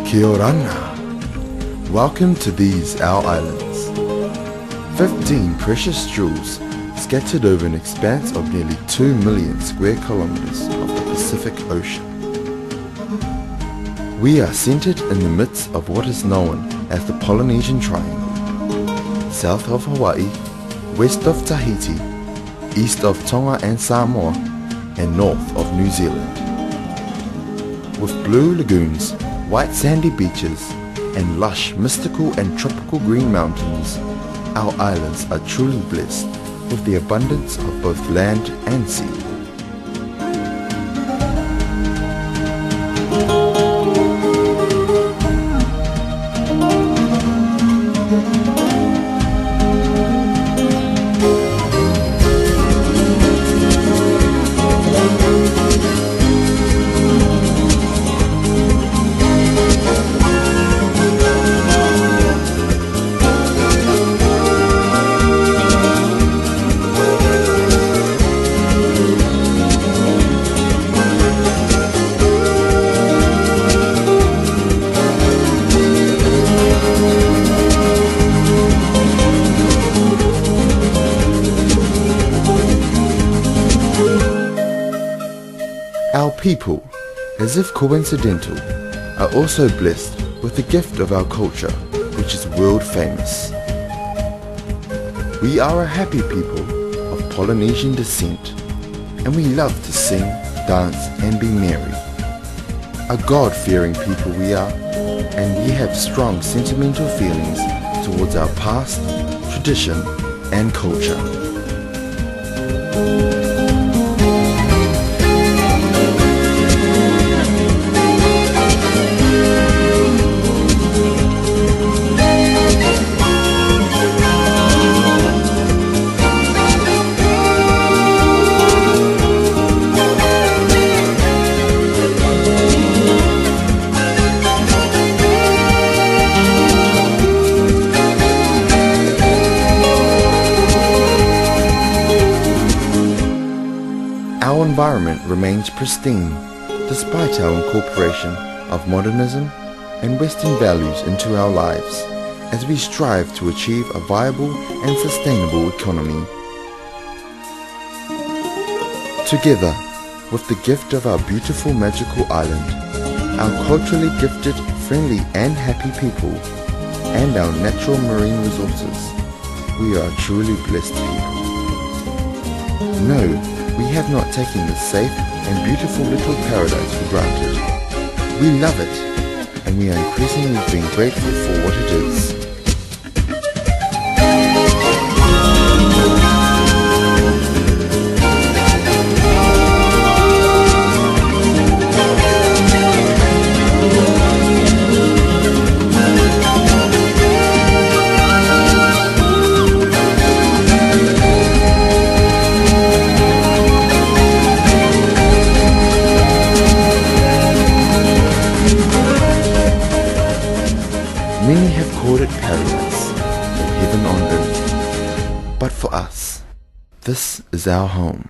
Kia oranga. Welcome to these our islands. 15 precious jewels scattered over an expanse of nearly 2 million square kilometers of the Pacific Ocean. We are centered in the midst of what is known as the Polynesian Triangle, south of Hawaii, west of Tahiti, east of Tonga and Samoa, and north of New Zealand. With blue lagoons, white sandy beaches, and lush mystical and tropical green mountains, our islands are truly blessed with the abundance of both land and sea. Our people, as if coincidental, are also blessed with the gift of our culture, which is world famous. We are a happy people of Polynesian descent, and we love to sing, dance and be merry. A God-fearing people we are, and we have strong sentimental feelings towards our past, tradition and culture. Our environment remains pristine despite our incorporation of modernism and Western values into our lives as we strive to achieve a viable and sustainable economy. Together, with the gift of our beautiful magical island, our culturally gifted, friendly and happy people, and our natural marine resources, we are a truly blessed people. No, we have not taken this safe and beautiful little paradise for granted. We love it, and we are increasingly being grateful for what it is. Many have called it paradise, or heaven on earth, but for us, this is our home.